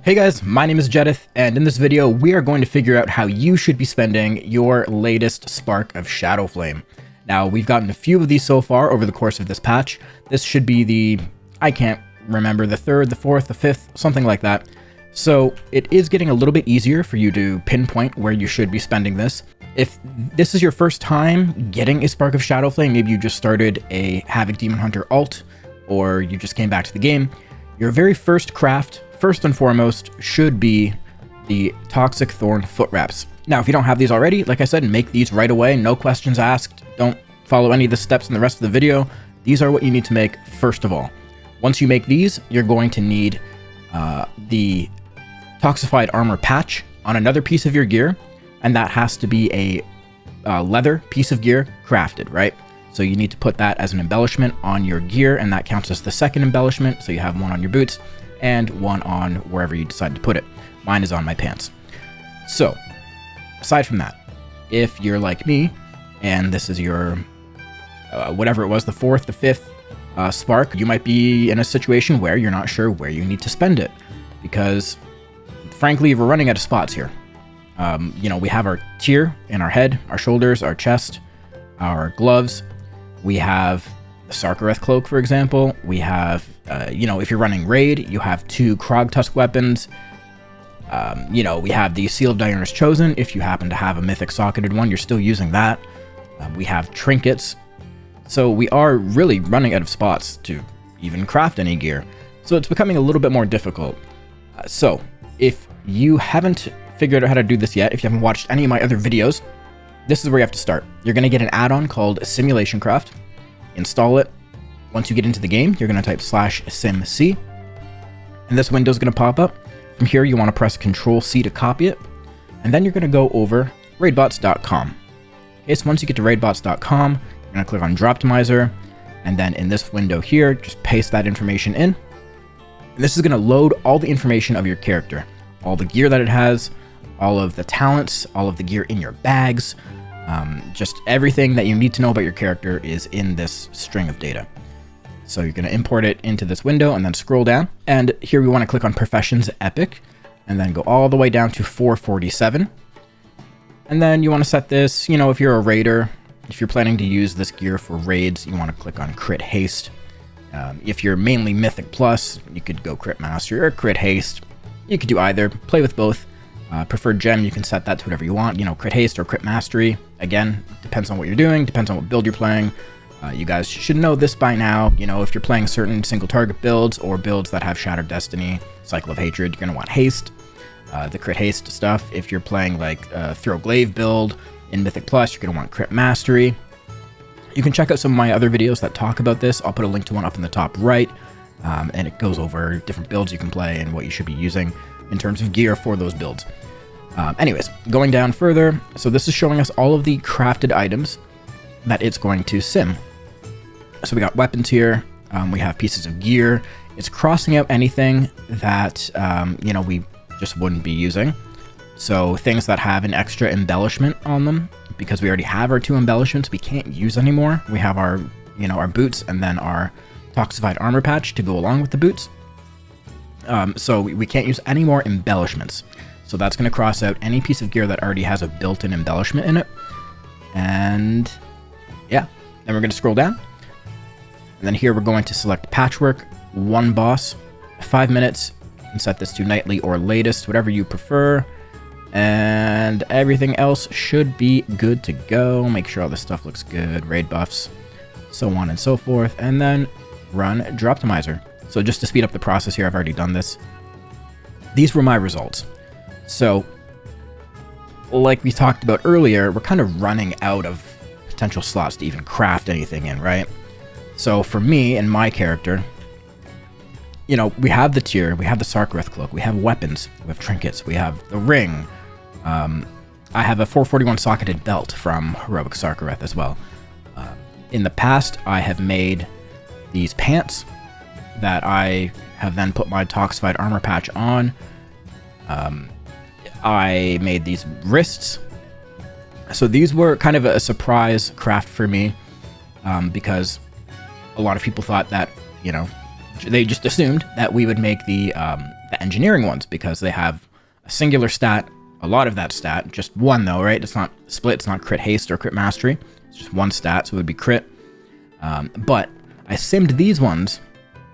Hey guys, my name is Jedith, and in this video, we are going to figure out how you should be spending your latest spark of Shadowflame. Now, we've gotten a few of these so far over the course of this patch. This should be the, I can't remember, the third, the fourth, the fifth, something like that. So it is getting a little bit easier for you to pinpoint where you should be spending this. If this is your first time getting a spark of Shadowflame, maybe you just started a Havoc Demon Hunter alt, or you just came back to the game, your very first craft, first and foremost, should be the Toxic Thorn foot wraps. Now, if you don't have these already, like I said, make these right away, no questions asked. Don't follow any of the steps in the rest of the video. These are what you need to make first of all. Once you make these, you're going to need the Toxified Armor patch on another piece of your gear, and that has to be a leather piece of gear crafted, right? So you need to put that as an embellishment on your gear, and that counts as the second embellishment, so you have one on your boots and one on wherever you decide to put it. Mine is on my pants. So, aside from that, if you're like me, and this is your, whatever it was, the fourth, the fifth spark, you might be in a situation where you're not sure where you need to spend it, because, frankly, we're running out of spots here. You know, we have our tier in our head, our shoulders, our chest, our gloves. We have the Sarkareth cloak, for example. We have, you know, if you're running raid, you have 2 Krog Tusk weapons. You know, we have the Seal of Diurnus Chosen. If you happen to have a mythic socketed one, you're still using that. We have trinkets. So we are really running out of spots to even craft any gear. So it's becoming a little bit more difficult. So if you haven't figured out how to do this yet, if you haven't watched any of my other videos, this is where you have to start. You're going to get an add-on called Simulation Craft. Install it. Once you get into the game, you're going to type /simc, and this window is going to pop up. From here, you want to press Control-C to copy it, and then you're going to go over raidbots.com. Okay, so once you get to raidbots.com, you're going to click on Droptimizer, and then in this window here, just paste that information in. And this is going to load all the information of your character, all the gear that it has, all of the talents, all of the gear in your bags, just everything that you need to know about your character is in this string of data. So you're going to import it into this window and then scroll down. And here we want to click on Professions Epic and then go all the way down to 447. And then you want to set this, you know, if you're a raider, if you're planning to use this gear for raids, you want to click on Crit Haste. If you're mainly Mythic Plus, you could go Crit Mastery or Crit Haste. You could do either, play with both. Preferred gem, you can set that to whatever you want, you know, Crit Haste or Crit Mastery. Again, depends on what you're doing, depends on what build you're playing. You guys should know this by now. You know, if you're playing certain single target builds or builds that have Shattered Destiny, Cycle of Hatred, you're going to want Haste, the Crit Haste stuff. If you're playing like Throw Glaive build in Mythic Plus, you're going to want Crit Mastery. You can check out some of my other videos that talk about this. I'll put a link to one up in the top right, and it goes over different builds you can play and what you should be using in terms of gear for those builds. Anyways, going down further, so this is showing us all of the crafted items that it's going to sim. So we got weapons here, we have pieces of gear. It's crossing out anything that, you know, we just wouldn't be using. So things that have an extra embellishment on them, because we already have our 2 embellishments, we can't use anymore. We have our, you know, our boots and then our Toxified Armor patch to go along with the boots. So we can't use any more embellishments. So that's going to cross out any piece of gear that already has a built-in embellishment in it. And yeah, then we're going to scroll down. And then here we're going to select Patchwork, 1 boss, 5 minutes, and set this to nightly or latest, whatever you prefer. And everything else should be good to go. Make sure all this stuff looks good, raid buffs, so on and so forth. And then run Droptimizer. So just to speed up the process here, I've already done this. These were my results. So, like we talked about earlier, we're kind of running out of potential slots to even craft anything in, right? So for me and my character, you know, we have the tier, we have the Sarkareth cloak, we have weapons, we have trinkets, we have the ring. I have a 441 socketed belt from Heroic Sarkareth as well. In the past, I have made these pants that I have then put my Toxified Armor patch on. I made these wrists. So these were kind of a surprise craft for me, because a lot of people thought that, you know, they just assumed that we would make the the engineering ones, because they have a singular stat, a lot of that stat, just one though, right? It's not split, it's not crit haste or crit mastery. It's just one stat, so it would be crit. But I simmed these ones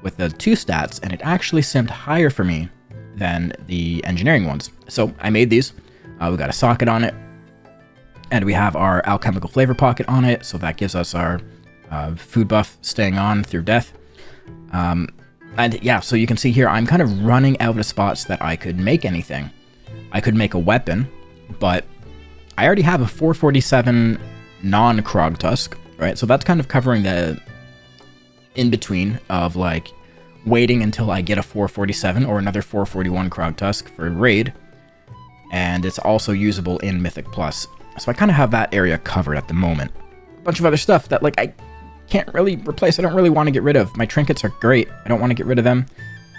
with the 2 stats, and it actually simmed higher for me than the engineering ones. So I made these. We got a socket on it, and we have our alchemical flavor pocket on it, so that gives us our food buff staying on through death. And yeah, so you can see here, I'm kind of running out of spots that I could make anything. I could make a weapon, but I already have a 447 non-Krog Tusk, right? So that's kind of covering the in-between of like waiting until I get a 447 or another 441 Krog Tusk for raid, and it's also usable in Mythic Plus. So I kind of have that area covered at the moment. A bunch of other stuff that like I can't really replace. I don't really want to get rid of. My trinkets are great. I don't want to get rid of them.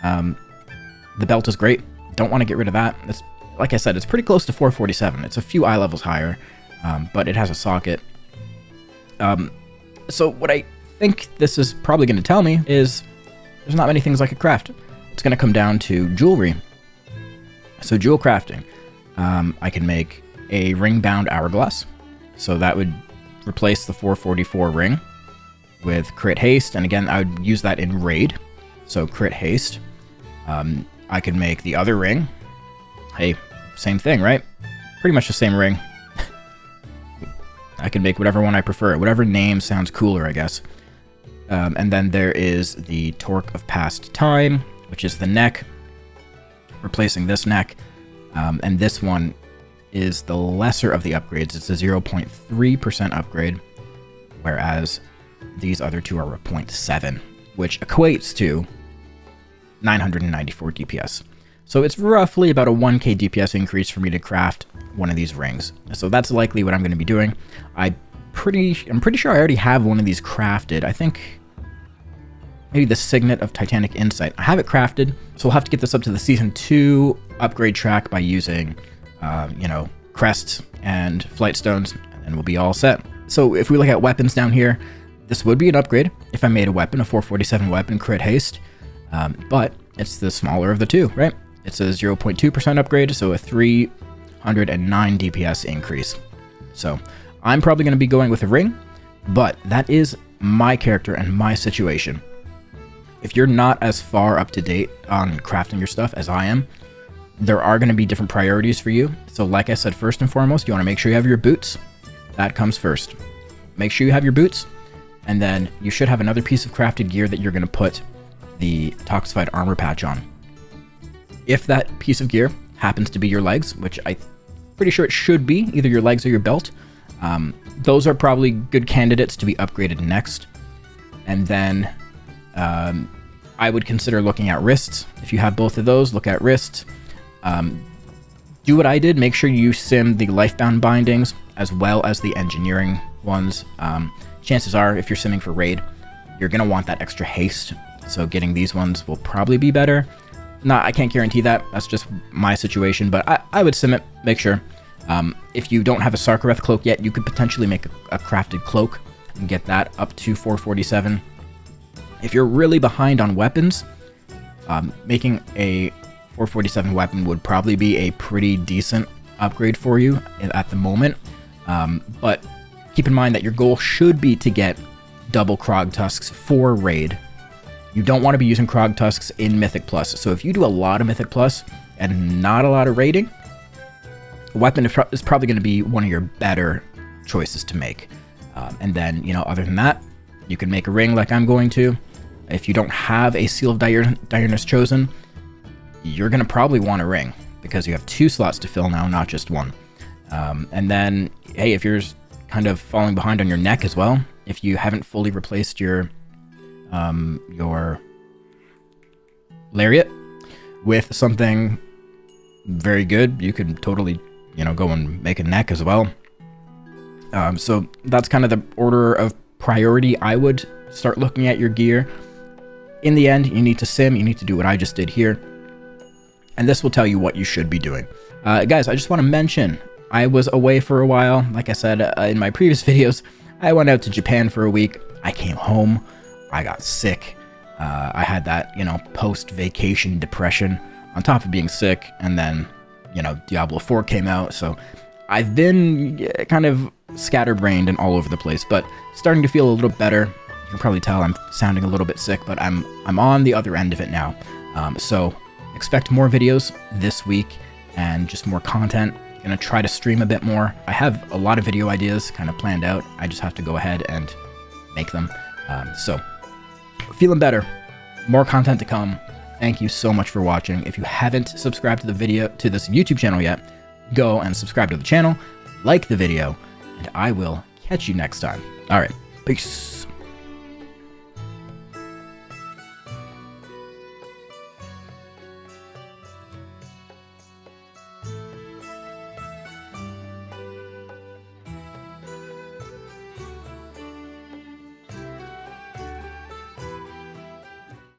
The belt is great. Don't want to get rid of that. It's, like I said, it's pretty close to 447. It's a few eye levels higher, but it has a socket. So what I think this is probably going to tell me is there's not many things I could craft. It's going to come down to jewelry. So jewel crafting. I can make a ring-bound hourglass. So that would replace the 444 ring with crit haste. And again, I would use that in raid. So crit haste. I could make the other ring. Hey, same thing, right? Pretty much the same ring. I can make whatever one I prefer. Whatever name sounds cooler, I guess. And then there is the Torque of Past Time, which is the neck. Replacing this neck. And this one is the lesser of the upgrades. It's a 0.3% upgrade, whereas these other two are a 0.7, which equates to 994 DPS. So it's roughly about a 1k DPS increase for me to craft one of these rings. So that's likely what I'm going to be doing. I'm pretty sure I already have one of these crafted. I think maybe the Signet of Titanic Insight. I have it crafted, so we'll have to get this up to the Season 2 upgrade track by using, crests and flight stones, and we'll be all set. So if we look at weapons down here, this would be an upgrade if I made a weapon, a 447 weapon, crit haste, but it's the smaller of the two, right? It's a 0.2% upgrade, so a 309 DPS increase. So I'm probably going to be going with a ring, but that is my character and my situation. If you're not as far up to date on crafting your stuff as I am, there are going to be different priorities for you. So like I said, first and foremost, you want to make sure you have your boots. That comes first. Make sure you have your boots, and then you should have another piece of crafted gear that you're going to put the Toxified Armor patch on. If that piece of gear happens to be your legs, which I'm pretty sure it should be, either your legs or your belt, those are probably good candidates to be upgraded next. And then I would consider looking at wrists. If you have both of those, look at wrists. Do what I did. Make sure you sim the lifebound bindings as well as the engineering ones. Chances are, if you're simming for raid, you're going to want that extra haste. So getting these ones will probably be better. I can't guarantee that. That's just my situation, but I would sim it. Make sure. If you don't have a Sarkareth cloak yet, you could potentially make a crafted cloak and get that up to 447. If you're really behind on weapons, making a 447 weapon would probably be a pretty decent upgrade for you at the moment. But keep in mind that your goal should be to get double Krog Tusks for raid. You don't want to be using Krog Tusks in Mythic Plus. So if you do a lot of Mythic Plus and not a lot of raiding, a weapon is probably going to be one of your better choices to make. And then, other than that, you can make a ring like I'm going to. If you don't have a Seal of Diurnus Chosen, you're going to probably want a ring because you have 2 slots to fill now, not just one. And then, hey, if you're kind of falling behind on your neck as well, if you haven't fully replaced your lariat with something very good, you could totally, go and make a neck as well. So that's kind of the order of priority. I would start looking at your gear. In the end, you need to sim, you need to do what I just did here, and this will tell you what you should be doing. Guys, I just want to mention, I was away for a while. Like I said in my previous videos, I went out to Japan for a week. I came home, I got sick. I had that, post-vacation depression. on top of being sick, and then, you know, Diablo 4 came out, so I've been kind of scatterbrained and all over the place, but starting to feel a little better. You can probably tell I'm sounding a little bit sick, but I'm on the other end of it now. So expect more videos this week and just more content. Gonna try to stream a bit more. I have a lot of video ideas kind of planned out. I just have to go ahead and make them. So feeling better, more content to come. Thank you so much for watching. If you haven't subscribed to this YouTube channel yet, go and subscribe to the channel, like the video, and I will catch you next time. All right, peace.